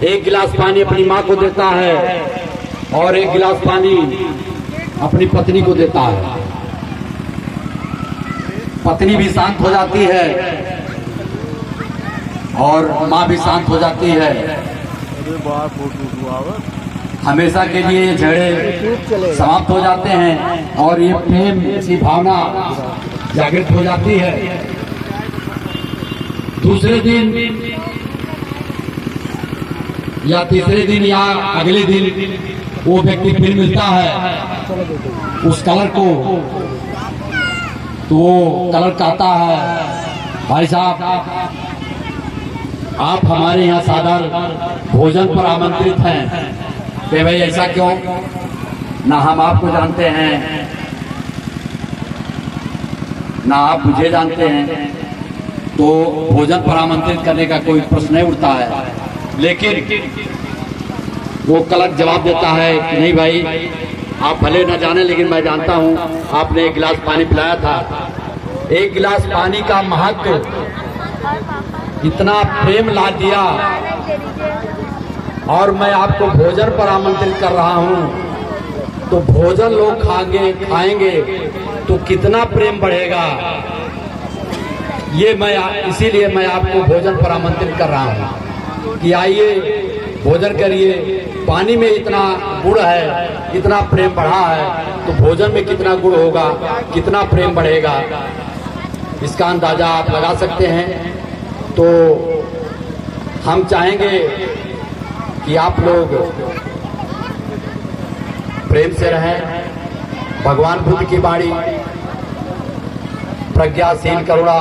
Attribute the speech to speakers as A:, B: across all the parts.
A: एक गिलास पानी अपनी माँ को देता है और एक गिलास पानी अपनी पत्नी को देता है। पत्नी भी शांत हो जाती है और माँ भी शांत हो जाती है। हमेशा के लिए ये झगड़े समाप्त हो जाते हैं और ये प्रेम की भावना जागृत हो जाती है। दूसरे दिन या तीसरे दिन या अगले दिन वो व्यक्ति फिर मिलता है उस कलर को, तो वो कलर कहता है, भाई साहब आप हमारे यहाँ साधारण भोजन पर आमंत्रित हैं। कि भाई ऐसा क्यों? ना हम आपको जानते हैं ना आप मुझे जानते हैं, तो भोजन पर आमंत्रित करने का कोई प्रश्न नहीं उठता है। लेकिन वो कलर जवाब देता है कि नहीं भाई, आप भले न जाने लेकिन मैं जानता हूँ, आपने एक गिलास पानी पिलाया था। एक गिलास पानी का महत्व इतना प्रेम ला दिया और मैं आपको भोजन पर आमंत्रित कर रहा हूँ, तो भोजन लोग खाएंगे तो कितना प्रेम बढ़ेगा। ये मैं इसीलिए मैं आपको भोजन पर आमंत्रित कर रहा हूँ कि आइए भोजन करिए। पानी में इतना गुण है, इतना प्रेम बढ़ा है, तो भोजन में कितना गुण होगा, कितना प्रेम बढ़ेगा, इसका अंदाजा आप लगा सकते हैं। तो हम चाहेंगे कि आप लोग प्रेम से रहें। भगवान बुद्ध की वाणी प्रज्ञाशील करुणा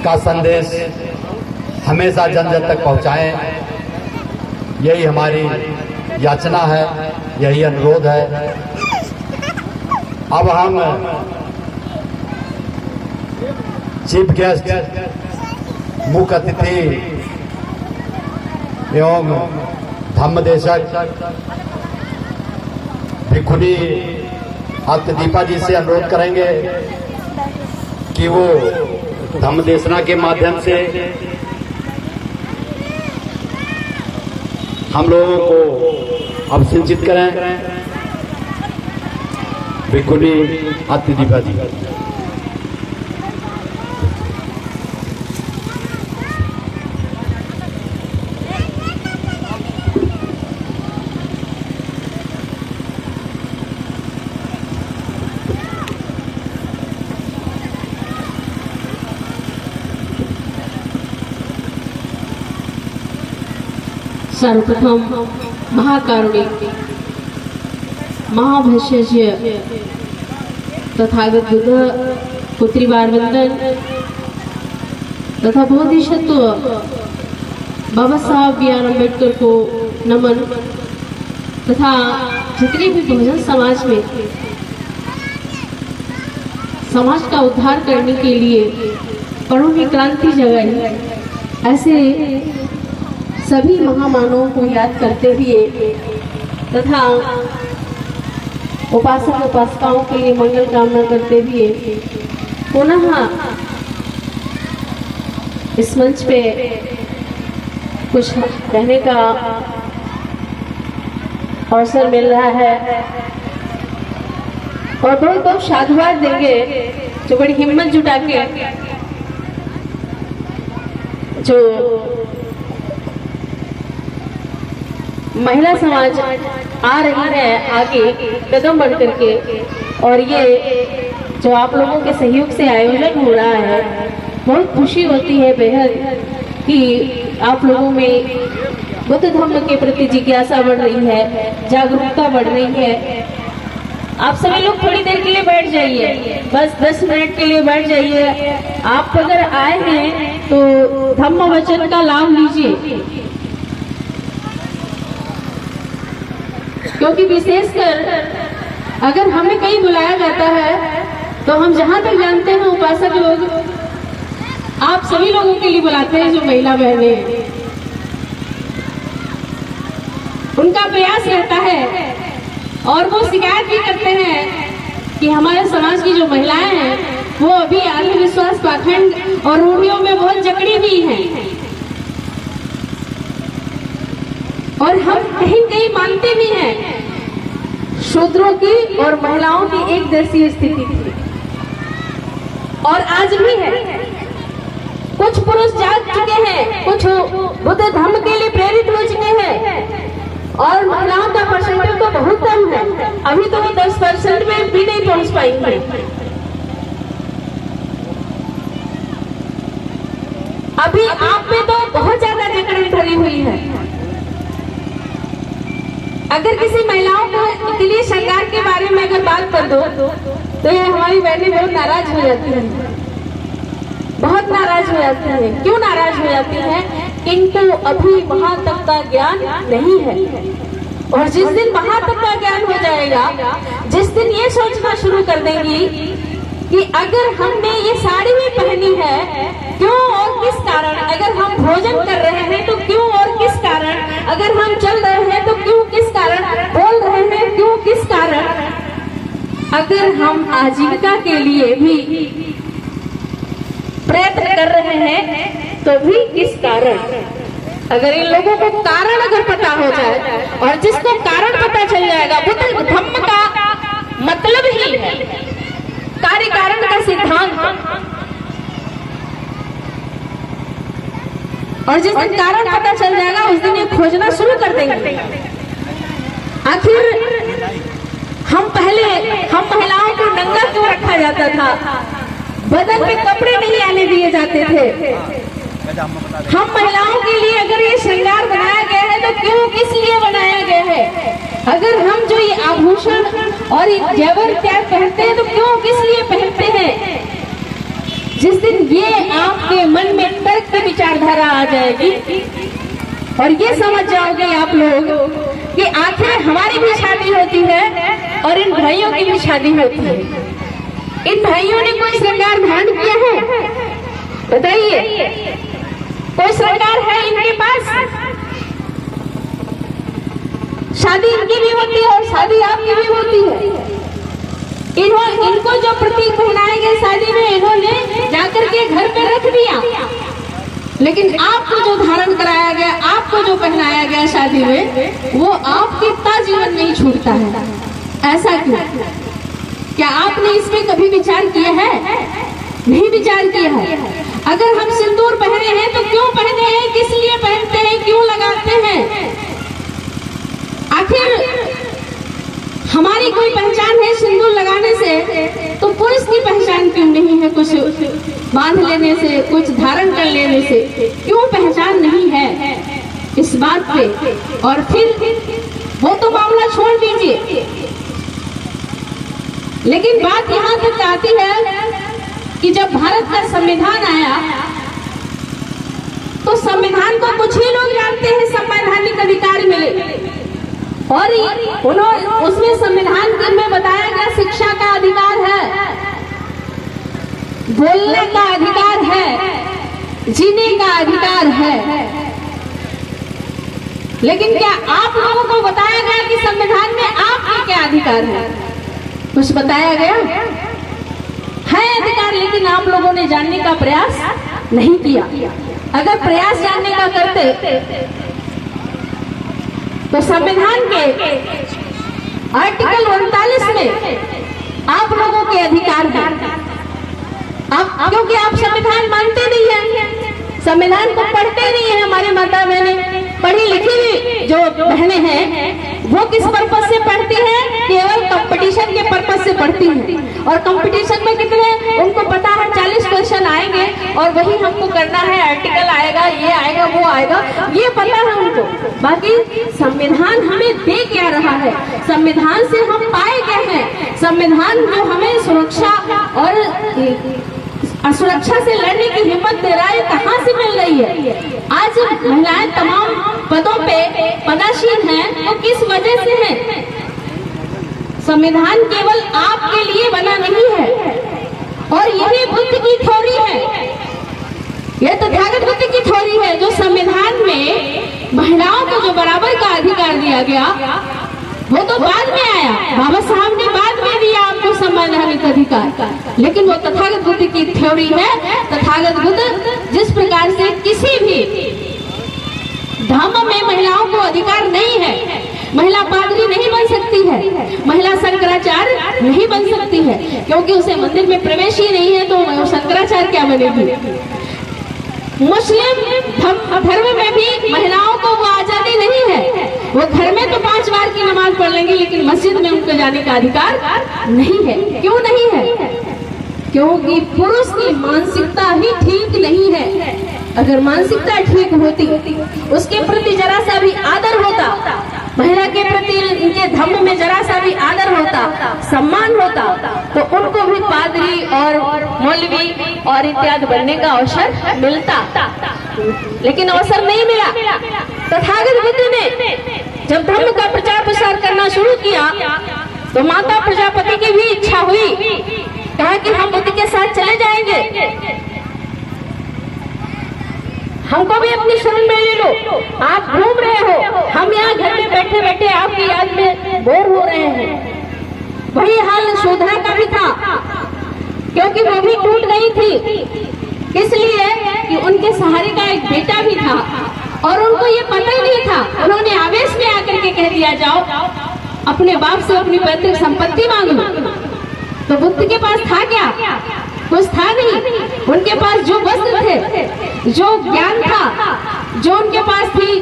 A: का संदेश हमेशा जन जन तक पहुंचाएं, यही हमारी याचना है, यही अनुरोध है। अब हम चीफ गेस्ट मुख्य अतिथि एवं धम्मदेशक भिक्षुणी अत्यदीपा जी से अनुरोध करेंगे कि वो धम्म देशना के माध्यम से हम लोगों को अभिसिंचित करें। भिक्षुणी अत्यदीपा जी।
B: सर्वप्रथम महाकारुणिक महाभष्य तथागत बुद्ध पुत्री बार वंदन तथा बोधिसत्व बाबा साहब बी आर अम्बेडकर को नमन तथा जितने भी बहुजन समाज में समाज का उद्धार करने के लिए करोड़ों की क्रांति जगाई, ऐसे सभी महामानवों को याद करते हुए तथा उपासक उपासिकाओं के लिए मंगल कामना करते हुए पुनः इस मंच पे कुछ कहने का अवसर मिल रहा है और बहुत बहुत साधुवाद देंगे जो बड़ी हिम्मत जुटा के जो महिला समाज आ रही है आगे कदम बढ़ करके, और ये जो आप लोगों के सहयोग से आयोजन हो रहा है, बहुत खुशी होती है बेहद कि आप लोगों में बुद्ध धर्म के प्रति जिज्ञासा बढ़ रही है, जागरूकता बढ़ रही है। आप सभी लोग थोड़ी देर के लिए बैठ जाइए, बस 10 मिनट के लिए बैठ जाइए। आप अगर आए हैं तो धम्म वचन का लाभ लीजिए, क्योंकि विशेषकर अगर हमें कहीं बुलाया जाता है तो हम जहां तक जानते हैं उपासक लोग आप सभी लोगों के लिए बुलाते हैं जो महिला बहनें हैं। उनका प्रयास रहता है और वो शिकायत भी करते हैं कि हमारे समाज की जो महिलाएं हैं वो अभी आत्मविश्वास पाखंड और रूढ़ियों में बहुत जकड़ी हुई हैं। और हम कहीं कहीं मानते भी हैं शूद्रों की और महिलाओं की एक जैसी स्थिति थी और आज भी है। कुछ पुरुष जाग चुके हैं, कुछ बुद्ध धर्म के लिए प्रेरित हो चुके हैं और महिलाओं का परसेंटेज तो बहुत कम है, अभी तो वो 10% में भी नहीं पहुंच पाएंगे। अभी आप में तो बहुत ज्यादा जकड़ भरी हुई है। अगर किसी महिलाओं के लिए श्रृंगार के बारे में अगर बात कर दो तो ये हमारी बहनें बहुत नाराज हो जाती हैं, बहुत नाराज हो जाती है। क्यों नाराज हो जाती है? इनको अभी वहां तक का ज्ञान नहीं है और जिस दिन वहां तक का ज्ञान हो जाएगा, जिस दिन ये सोचना शुरू कर देंगी कि अगर हमने ये साड़ी भी पहनी है क्यों और किस कारण, अगर हम भोजन कर रहे हैं तो क्यों और किस कारण, अगर हम चल रहे हैं तो क्यों किस कारण, बोल रहे हैं क्यों किस कारण, अगर हम आजीविका के लिए भी प्रयत्न कर रहे हैं तो भी किस कारण। अगर इन लोगों को कारण अगर पता हो जाए और जिसको कारण पता चल जाएगा, बुद्ध धम्म का मतलब ही है कार्य कारण का सिद्धांत, और जिस दिन कारण पता चल जाएगा उस दिन ये खोजना शुरू कर देंगे। आखिर हम महिलाओं को नंगा क्यों रखा जाता था, बदन पे कपड़े नहीं आने दिए जाते थे। हम महिलाओं के लिए अगर ये श्रृंगार बनाया गया है तो क्यों किस लिए बनाया गया है, अगर हम जो ये आभूषण और ये जेवर त्याग पहनते हैं तो क्यों किस लिए पहनते हैं। जिस दिन ये आपके मन में तर्क की विचारधारा आ जाएगी और ये समझ जाओगे आप लोग कि आखिर हमारी भी शादी होती है और इन भाइयों की भी शादी होती है। इन भाइयों ने कोई श्रृंगार धारण किया है? बताइए, कोई श्रृंगार है इनके पास? शादी इनकी भी होती है और शादी आपकी भी होती है। इनको जो प्रतीक पहनाए गए शादी में, इन्होंने जाकर के घर पे रख दिया, लेकिन आपको जो धारण कराया गया, आपको जो पहनाया गया शादी में, वो आपके ता जीवन नहीं छूटता है। ऐसा क्यों? क्या आपने इसमें कभी विचार किया है? नहीं विचार किया है। अगर हम सिंदूर पहने हैं तो क्यों पहने हैं, किस लिए पहनते हैं, क्यों लगाते हैं? आखिर हमारी कोई पहचान है सिंदूर लगाने से, तो पुरुष की पहचान क्यों नहीं है? कुछ बांध लेने से, कुछ धारण कर लेने से क्यों पहचान नहीं है इस बात पे? और फिर वो तो मामला छोड़ दीजिए, लेकिन बात यहाँ तक आती है कि जब भारत का संविधान आया तो संविधान को कुछ ही लोग जानते हैं संवैधानिक अधिकार मिले, और उसमें संविधान में बताया गया शिक्षा का अधिकार है, बोलने का अधिकार है, जीने का अधिकार है। लेकिन क्या आप लोगों को बताया गया कि संविधान में आपके क्या अधिकार है? कुछ बताया गया है अधिकार, लेकिन आप लोगों ने जानने का प्रयास नहीं किया। अगर प्रयास जानने का करते तो संविधान के आर्टिकल 39 में आप लोगों के अधिकार हैं। आप क्योंकि आप संविधान मानते नहीं हैं, संविधान को पढ़ते नहीं है। हमारे माता बहनें पढ़ी लिखी हुई जो बहनें हैं वो किस पर्पज से पढ़ती हैं? केवल कंपटीशन के पर्पज से पढ़ती हैं। और कंपटीशन में कितने उनको पता है 40 क्वेश्चन आएंगे और वही हमको करना है, आर्टिकल आएगा, ये आएगा, वो आएगा, ये पता है उनको। बाकी संविधान हमें दे क्या रहा है, संविधान से हम पाए क्या हैं, संविधान जो हमें सुरक्षा और असुरक्षा से लड़ने की हिम्मत दे रहा है, कहाँ से मिल रही है? आज महिलाएं तमाम पदों पे पदासीन हैं तो किस वजह से है? संविधान केवल आपके लिए बना नहीं है, और यही बुद्ध की थ्योरी है, यह तथागत बुद्ध की थ्योरी है। जो संविधान में महिलाओं को जो बराबर का अधिकार दिया गया वो तो बाद में आया, बाबा साहब ने बाद में दिया आपको संवैधानिक अधिकार, लेकिन वो तथागत बुद्ध की थ्योरी है। तथागत बुद्ध जिस प्रकार से किसी भी धर्म में महिलाओं को अधिकार नहीं है। महिला पादरी नहीं बन सकती है, महिला शंकराचार्य नहीं बन सकती है, क्योंकि उसे मंदिर में प्रवेश ही नहीं है, तो वो शंकराचार्य क्या बनेगी। मुस्लिम धर्म में भी महिलाओं को वो आजादी नहीं है। वो घर में तो 5 बार की नमाज पढ़ लेंगी, लेकिन मस्जिद में उनको जाने का अधिकार नहीं है। क्यों नहीं है? क्योंकि पुरुष की मानसिकता ही ठीक नहीं है। अगर मानसिकता ठीक होती, उसके प्रति जरा सा भी आदर होता, महिला के प्रति उनके धर्म में जरा सा भी आदर होता, सम्मान होता, तो उनको भी पादरी और मौलवी और इत्यादि बनने का अवसर मिलता। लेकिन अवसर नहीं मिला। तथागत बुद्ध ने जब धर्म का प्रचार प्रसार करना शुरू किया, तो माता प्रजापति की भी इच्छा हुई, कहा कि हम बुद्ध के साथ चले जाएंगे, हमको भी अपनी शरण में ले लो। आप घूम रहे हो, हम यहाँ घर में बैठे बैठे आपकी याद में बोर हो रहे हैं। वही हाल शोधना का भी था, क्योंकि वो भी टूट गई थी, इसलिए कि उनके सहारे का एक बेटा भी था और उनको ये पता ही नहीं था। उन्होंने आवेश में आकर के कह दिया, जाओ अपने बाप से अपनी पैतृक संपत्ति मांग लो। तो बुद्ध के पास था क्या? कुछ था नहीं। उनके पास जो वस्त्र थे, जो ज्ञान था, जो उनके पास थी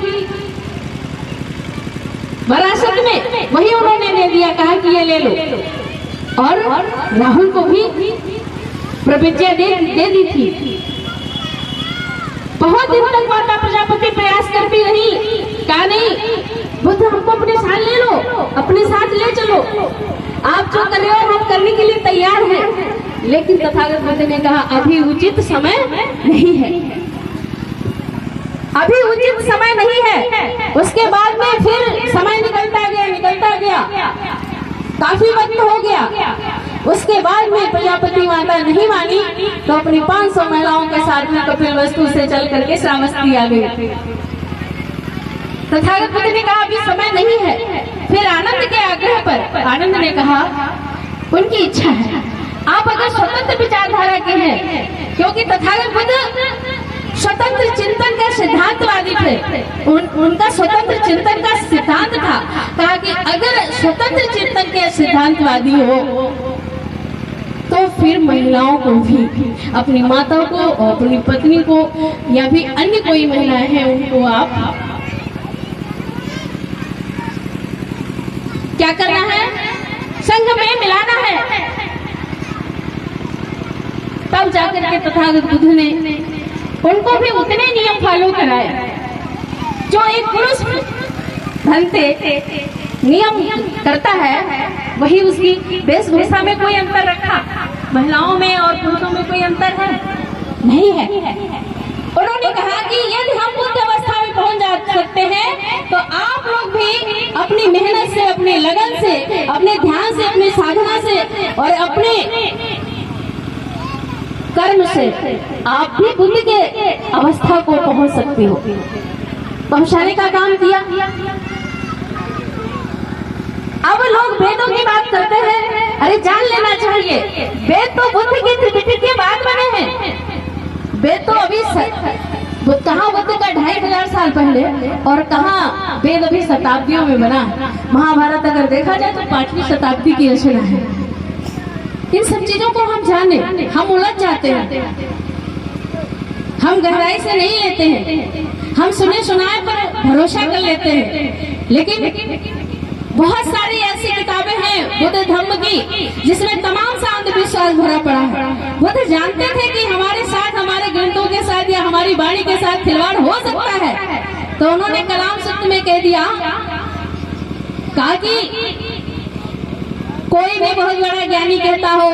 B: विरासत में, वही उन्होंने ले दिया, कहा कि ये ले लो। और राहुल को भी प्रतिज्ञा दे दी थी। बहुत दिन तक माता प्रजापति प्रयास करती रही, कहा नहीं बुद्ध हमको अपने साथ ले लो, अपने साथ ले चलो, आप जो कर रहे हो हम करने के लिए तैयार हैं। लेकिन तथागत बुद्ध ने कहा अभी उचित समय नहीं है, अभी उचित समय नहीं है। उसके बाद में फिर समय निकलता गया, काफी वक्त हो गया। उसके बाद में प्रजापति माता नहीं मानी, तो अपनी 500 महिलाओं के साथ में कपिलवस्तु से चल करके श्रावस्ती आ गई। तथागत बुद्ध ने कहा अभी समय नहीं है। फिर आनंद के आग्रह पर आनंद ने कहा उनकी इच्छा है, आप अगर स्वतंत्र विचारधारा के हैं, क्योंकि तथागत बुद्ध स्वतंत्र चिंतन का सिद्धांतवादी थे, उनका स्वतंत्र चिंतन का सिद्धांत था। कहा कि अगर स्वतंत्र चिंतन के सिद्धांतवादी हो तो फिर महिलाओं को भी, अपनी माता को, अपनी पत्नी को या भी अन्य कोई महिलाएं हैं उनको आप क्या करना है, संघ में मिलाना है। तब जाकर के तथागत बुद्ध ने उनको भी उतने नियम फॉलो कराए जो एक पुरुष धनते नियम करता है, वही उसकी वेशभूषा में कोई अंतर रखा। महिलाओं में और पुरुषों में कोई अंतर है नहीं है। उन्होंने कहा कि यदि हम बुद्ध अवस्था में पहुंच जा सकते हैं, तो आप लोग भी अपनी मेहनत से, अपने लगन से, अपने ध्यान से, अपने साधना से और अपने कर्म से आप भी बुद्ध के अवस्था को पहुंच सकते हो। पहुंचाने का काम किया। अब लोग वेदों की बात करते हैं, अरे जान लेना चाहिए वेद तो बुद्ध की त्रिपिटक के बाद बने हैं। वेद तो अभी कहाँ बुद्ध का 2500 साल पहले और कहाँ वेद अभी शताब्दियों में बना है। महाभारत अगर देखा जाए तो 5वीं शताब्दी की रचना है। इन सब चीजों को हम जाने, हम उलझ जाते हैं, हम गहराई से नहीं लेते हैं, हम सुने सुनाए पर भरोसा कर लेते हैं। लेकिन बहुत सारी ऐसी किताबें हैं बुद्ध धर्म की जिसमें तमाम सा अंधविश्वास भरा पड़ा है। बुद्ध जानते थे कि हमारे साथ, हमारे ग्रंथों के साथ या हमारी वाणी के साथ खिलवाड़ हो सकता है, तो उन्होंने कलाम सूत्र में कह दिया, कहा कि कोई भी बहुत बड़ा ज्ञानी कहता हो,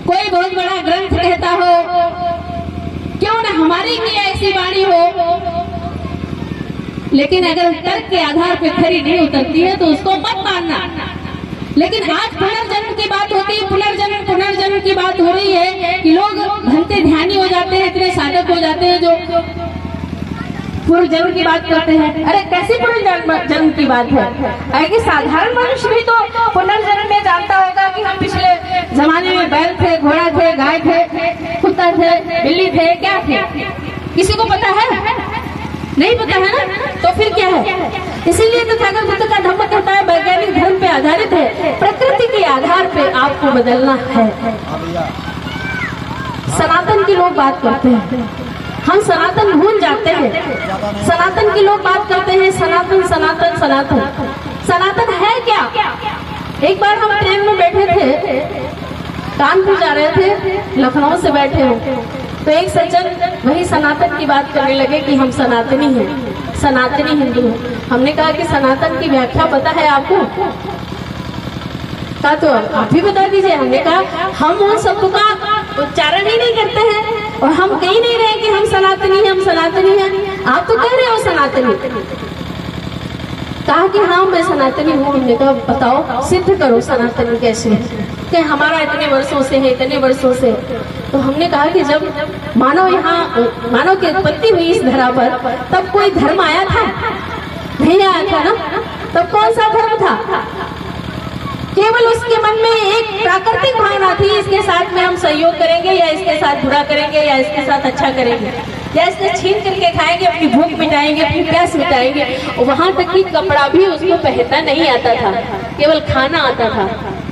B: कोई बहुत बड़ा ग्रंथ कहता हो, क्यों न हमारी भी ऐसी वाणी हो, लेकिन अगर तर्क के आधार पर खरी नहीं उतरती है तो उसको मत मानना। लेकिन आज पुनर्जन्म की बात होती है, पुनर्जन्म की बात हो रही है कि लोग भंते ध्यानी हो जाते हैं, इतने साधक हो जाते हैं जो पूर्व जन्म की बात करते हैं। अरे कैसी पुनर्जन्म की बात है? अरे साधारण मनुष्य भी तो पुनर्जन्म में जानता होगा कि हम पिछले जमाने में बैल थे, घोड़ा थे, गाय थे, कुत्ता थे, बिल्ली थे, क्या थे, किसी को पता है? नहीं पता है ना, तो फिर क्या है? इसीलिए तथागत बुद्ध का धम्म कहता है वैज्ञानिक धर्म पे आधारित है, प्रकृति के आधार पे आपको बदलना है। सनातन के लोग बात करते हैं, हम सनातन भूल जाते हैं। सनातन के लोग बात करते हैं सनातन सनातन सनातन, सनातन है क्या? एक बार हम ट्रेन में बैठे थे, कानपुर जा रहे थे, लखनऊ से बैठे हो, तो एक सज्जन वही सनातन की बात करने लगे कि हम सनातनी हैं, सनातनी हिंदू हैं। हमने कहा कि सनातन की व्याख्या पता है आपको? कहा तो आप भी बता दीजिए। हमने कहा हम उन शब्द का उच्चारण ही नहीं करते हैं और हम कह नहीं रहे कि हम सनातनी हैं, हम सनातनी हैं। आप तो कह रहे हो सनातनी। कहा कि हाँ मैं सनातनी हूँ। हमने कहा बताओ, सिद्ध करो सनातनी कैसे है, कि हमारा इतने वर्षों से है, इतने वर्षों से। तो हमने कहा कि जब मानव की उत्पत्ति हुई इस धरा पर, तब कोई धर्म आया था? नहीं आया था ना। तब कौन सा धर्म था? केवल उसके मन में एक प्राकृतिक भावना थी, इसके साथ में हम सहयोग करेंगे या इसके साथ बुरा करेंगे या इसके साथ अच्छा करेंगे, या इससे छीन करके खाएंगे, अपनी भूख मिटाएंगे, अपनी प्यास मिटाएंगे। वहां तक कि कपड़ा भी उसको पहनना नहीं आता था, केवल खाना आता था,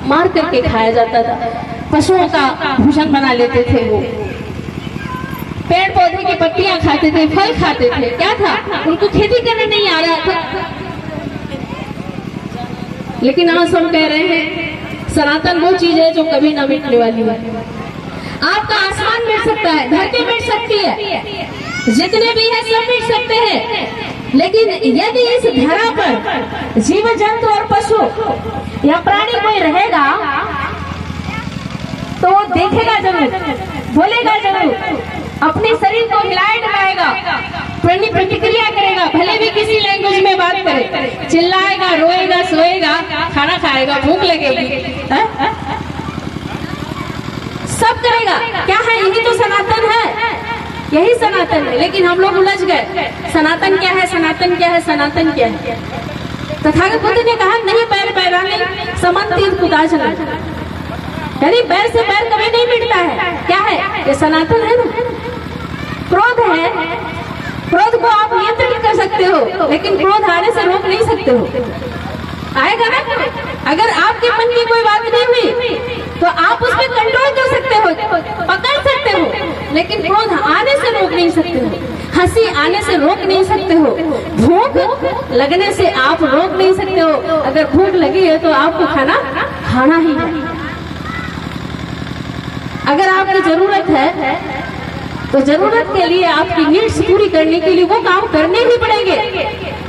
B: मार करके खाया जाता था, पशुओं का भोजन बना लेते थे। वो पेड़ पौधे की पत्तियां खाते थे, फल खाते थे। क्या था? उनको खेती करना नहीं आ रहा था। लेकिन आज हम कह रहे हैं सनातन वो चीज है जो कभी ना मिटने वाली है। आपका आसमान मिट सकता है, धरती मिट सकती है, जितने भी है सब मिट सकते हैं, लेकिन यदि इस धरा पर जीव जंतु और पशु या प्राणी कोई रहेगा तो वो देखेगा जरूर, बोलेगा जरूर, अपने शरीर को हिलाए डुलाएगा, प्रतिक्रिया करेगा, भले भी किसी लैंग्वेज में बात करे, चिल्लाएगा, रोएगा, सोएगा, खाना खाएगा, भूख लगेगी, सब करेगा। क्या है? यही तो सनातन है, यही सनातन है। लेकिन हम लोग उलझ गए, सनातन क्या है, सनातन क्या है, सनातन क्या है? तथागत बुद्ध ने कहा नहीं पैर पैराने समन तीर्थ कुदाचना, यानी पैर से पैर कभी नहीं मिटता है। क्या है? ये सनातन है ना। क्रोध है, क्रोध को आप नियंत्रित कर सकते हो, लेकिन क्रोध आने से रोक नहीं सकते हो। आएगा ना। अगर आपके मन की कोई बात नहीं हुई तो आप उस पर कंट्रोल कर सकते हो, पकड़ सकते हो, लेकिन क्रोध आने से रोक नहीं सकते हो, हंसी आने से रोक नहीं सकते हो, भूख लगने से आप रोक नहीं सकते हो। अगर भूख लगी है तो आपको खाना खाना ही है। अगर आपकी जरूरत है तो जरूरत के लिए, आपकी नीड्स पूरी करने के लिए वो काम करने ही पड़ेंगे।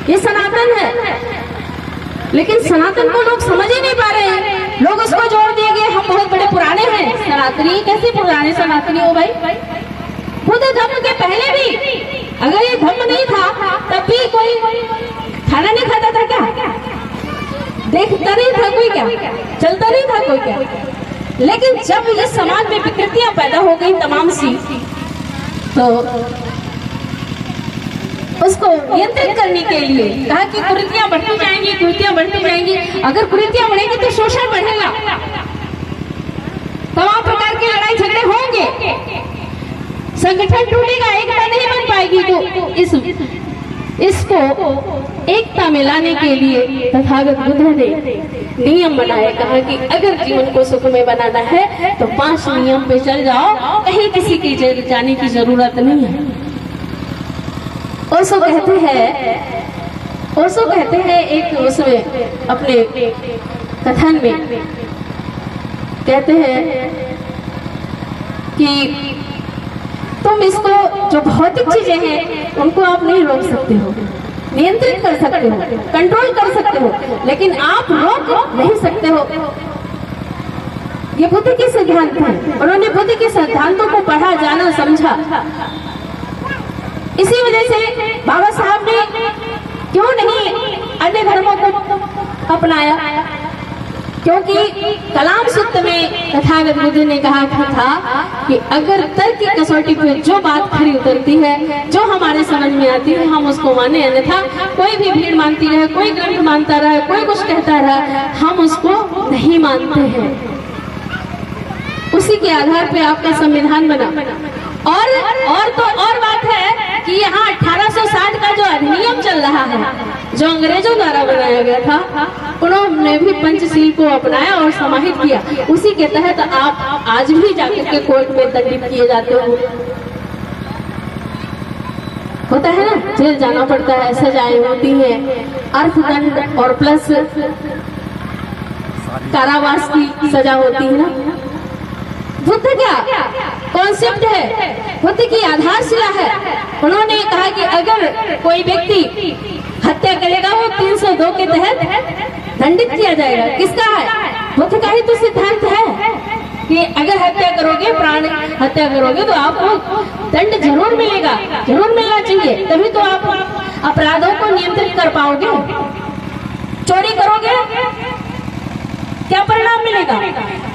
B: ये सनातन है। लेकिन सनातन को लोग समझ ही नहीं पा रहे हैं। लोग उसको जोड़ दिए, हम बहुत बड़े पुराने हैं। सनातनी कैसे पुराने सनातनी हो भाई? बुद्ध धम्म के पहले भी अगर ये धम्म नहीं था तब भी कोई खाना नहीं खाता था क्या? देखता नहीं था कोई क्या? चलता नहीं था कोई क्या? लेकिन जब ये समाज में विकृतियां पैदा हो गई तमाम सी, तो उसको नियंत्रित करने के लिए कहा कि कुरीतियां बढ़ती जाएंगी, कुरीतियां बढ़ती जाएंगी। अगर कुरीतियां बढ़ेंगी तो शोषण बढ़ेगा, तमाम प्रकार के लड़ाई झगड़े होंगे, संगठन टूटेगा, एकता नहीं बन पाएगी। तो इसको एकता में लाने के लिए तथागत बुद्ध ने नियम बनाए। कहा कि अगर जीवन को सुखमय बनाना है तो 5 नियम पे चल जाओ, कहीं किसी की जाने की जरूरत नहीं है। ओशो कहते हैं एक उसमें अपने कथन में कहते हैं कि तुम इसको, जो भौतिक चीजें हैं उनको आप नहीं रोक सकते हो, नियंत्रित कर सकते हो, कंट्रोल कर सकते हो, लेकिन आप रोक नहीं सकते हो। ये बुद्ध के सिद्धांत हैं। उन्होंने बुद्ध के सिद्धांतों को पढ़ा, जाना, समझा। इसी वजह से बाबा साहब ने क्यों नहीं अन्य धर्मों को अपनाया? क्योंकि कलाम सूत्र में तथागत बुद्ध ने कहा था कि अगर तर्क की कसौटी पर जो बात खरी उतरती है, जो हमारे समझ में आती है, हम उसको माने, अन्यथा कोई भी भीड़ मानती रहे, कोई ग्रंथ मानता रहे, कोई कुछ कहता रहा, हम उसको नहीं मानते हैं। उसी के आधार पे आपका संविधान बना। और तो और बात है कि यहाँ 1860 का जो अधिनियम चल रहा है, जो अंग्रेजों द्वारा बनाया गया था, उन्होंने भी पंचशील को अपनाया और समाहित किया। उसी के तहत आप आज भी जाकर के कोर्ट में दंडित किए जाते हो। होता है ना, जेल जाना पड़ता है, सजाएं होती है, अर्थदंड और प्लस कारावास की सजा होती है ना। बुद्ध क्या कॉन्सेप्ट है, बुद्ध की आधारशिला है। उन्होंने कहा कि अगर कोई व्यक्ति हत्या करेगा वो 302 के तहत दंडित किया जाएगा। किसका है? बुद्ध का ही तो सिद्धांत है कि अगर हत्या करोगे, प्राण हत्या करोगे तो आपको दंड जरूर मिलेगा, जरूर मिलना चाहिए, तभी तो आप अपराधों को नियंत्रित कर पाओगे। चोरी करोगे क्या परिणाम मिलेगा?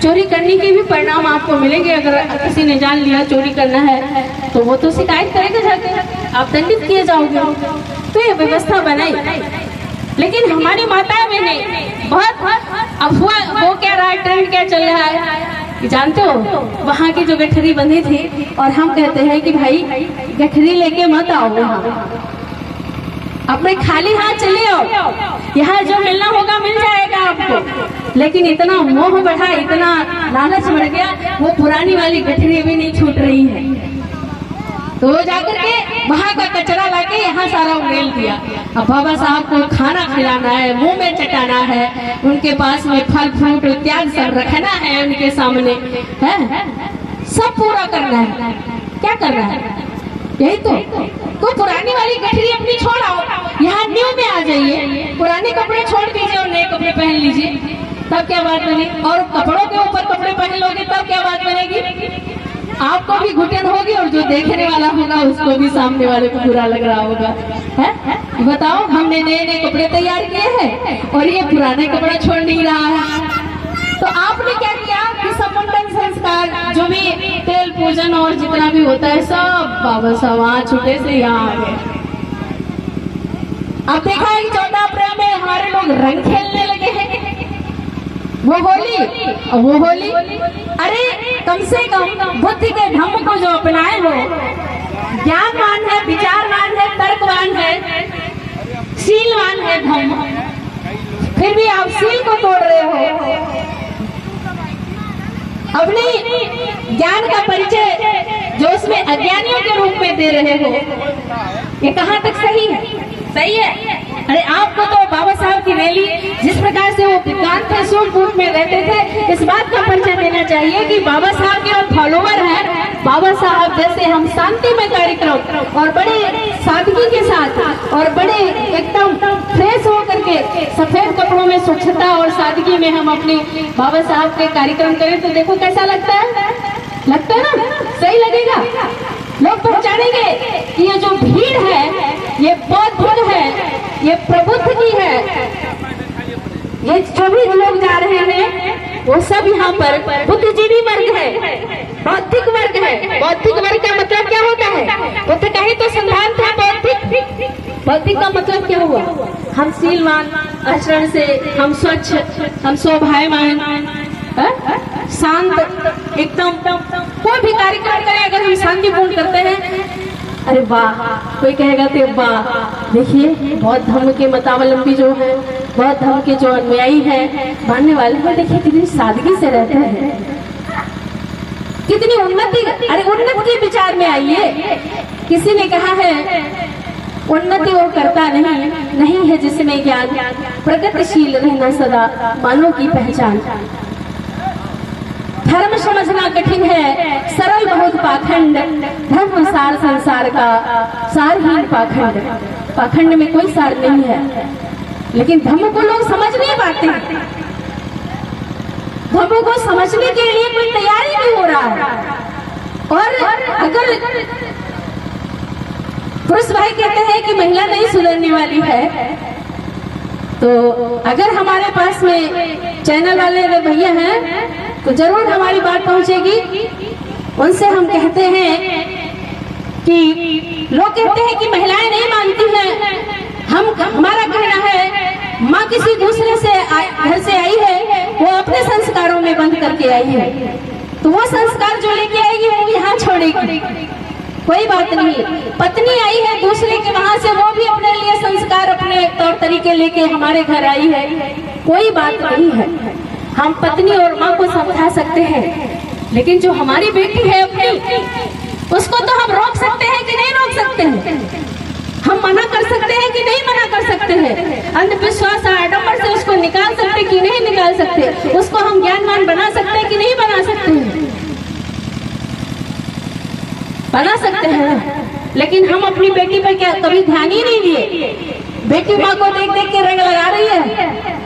B: चोरी करने के भी परिणाम आपको मिलेंगे। अगर किसी ने जान लिया चोरी करना है तो वो तो शिकायत करेगा जाके, आप दंडित किए जाओगे। तो ये व्यवस्था बनाई, लेकिन हमारी माताएं में नहीं। बहुत अफवाह हो क्या रहा है, ट्रेंड क्या चल रहा है, जानते हो? वहाँ की जो गठरी बंधी थी और हम कहते हैं कि भाई गठरी लेके मत आओ, वहाँ अपने खाली हाथ चले आओ, यहाँ जो मिलना होगा मिल जाएगा आपको। लेकिन इतना मोह बढ़ा, इतना लालच बढ़ गया, वो पुरानी वाली गठरी भी नहीं छूट रही है। तो वो जाकर के वहाँ का कचरा लाके यहाँ सारा उड़ेल दिया। अब बाबा साहब को खाना खिलाना है, मुंह में चटाना है, उनके पास में फल फ्रूट इत्यादि सब रखना है उनके सामने, है सब पूरा करना है। क्या करना है? यही तो पुरानी वाली गठरी अपनी छोड़ आओ, यहाँ न्यू में आ जाइए, पुराने कपड़े छोड़ दीजिए और नए कपड़े पहन लीजिए, तब क्या बात बनी। और कपड़ों के ऊपर कपड़े पहन लोगे तब क्या बात बनेगी? आपको भी घुटन होगी और जो देखने वाला होगा उसको भी सामने वाले को बुरा लग रहा होगा। है बताओ, हमने नए नए कपड़े तैयार किए हैं और ये पुराने कपड़े छोड़ नहीं रहा है। तो आपने क्या किया कि समुंडन संस्कार, जो भी तेल पूजन और जितना भी होता है सब बाबा साहब वहाँ छुटे से यहाँ आ गए। अब देखा है 14 अप्रैल में हमारे लोग रंग खेलने लगे हैं, वो होली। अरे कम से कम बुद्ध के धम्म को जो अपनाए हो, ज्ञानवान है, विचारवान है, तर्कवान है, शीलवान है धम्म, फिर भी आप शील को तोड़ रहे हो। अपने ज्ञान का परिचय जो उसमें अज्ञानियों के रूप में दे रहे हो, ये कहाँ तक सही है? सही है? अरे आपको तो बाबा साहब की रैली, जिस प्रकार से वो विद्वान थे, सूट बूट में रहते थे, इस बात का परिचय देना चाहिए कि बाबा साहब के फॉलोवर हैं। बाबा साहब जैसे हम शांति में कार्यक्रम और बड़े सादगी के साथ और बड़े एकदम फ्रेश होकर के सफेद कपड़ों में स्वच्छता और सादगी में हम अपने बाबा साहब के कार्यक्रम करें तो देखो कैसा लगता है। लगता है ना? सही लगेगा। लोग पहचानेंगे कि ये जो भीड़ है ये बौद्ध है, ये प्रबुद्ध की है, ये जो भी लोग जा रहे हैं वो सब यहाँ पर बुद्धिजीवी वर्ग है, बौद्धिक वर्ग है। बौद्धिक वर्ग का मतलब क्या होता है? बुद्ध का ही तो सिद्धांत है बौद्धिक। बौद्धिक का मतलब क्या हुआ? हम शीलवान आचरण से, हम स्वच्छ, हम स्वभावमान, शांत, एकदम कोई भी कार्यक्रम करें अगर हम शांतिपूर्ण करते हैं, अरे वाह, कोई कहेगा तो वाह, देखिए बौद्ध धर्म के मतावलंबी जो है, बौद्ध धर्म के जो अनुयायी है, मानने वाले हैं, देखिए कितनी सादगी से रहते हैं, कितनी उन्नति। अरे उन्नति के विचार में आइए। किसी ने कहा है उन्नति वो करता नहीं है जिसमें ज्ञान, प्रगतिशील रहना सदा मानव की पहचान। धर्म समझना कठिन है, सरल बहुत पाखंड, धर्म सार संसार का सारहीन पाखंड। पाखंड में कोई सार नहीं है, लेकिन धर्म को लोग समझ नहीं पाते। धर्म को समझने के लिए कोई तैयारी नहीं हो रहा है। और अगर पुरुष भाई कहते हैं कि महिला नहीं सुधरने वाली है, तो अगर हमारे पास में चैनल वाले अगर भैया हैं तो जरूर हमारी बात पहुंचेगी। उनसे हम कहते हैं कि लोग कहते हैं कि महिलाएं नहीं मानती हैं। हमारा कहना है माँ किसी दूसरे से घर से आई है, वो अपने संस्कारों में बंद करके आई है, तो वो संस्कार जो लेके आएगी वो यहाँ छोड़ेगी। कोई बात नहीं, पत्नी आई है दूसरे के वहां से, वो भी अपने लिए संस्कार अपने तौर तरीके लेके हमारे घर आई है, कोई बात नहीं है। हम पत्नी और माँ को समझा सकते हैं, लेकिन जो हमारी बेटी है अपनी, उसको तो हम रोक सकते हैं कि नहीं रोक सकते हैं? हम मना कर सकते हैं कि नहीं मना कर सकते हैं? अंधविश्वास आडंबर से उसको निकाल सकते कि नहीं निकाल सकते? उसको हम ज्ञानवान बना सकते हैं कि नहीं बना सकते हैं? बना सकते हैं। लेकिन हम अपनी बेटी पर क्या कभी ध्यान ही नहीं दिए? बेटी माँ को देख देख के रंग लगा रही है।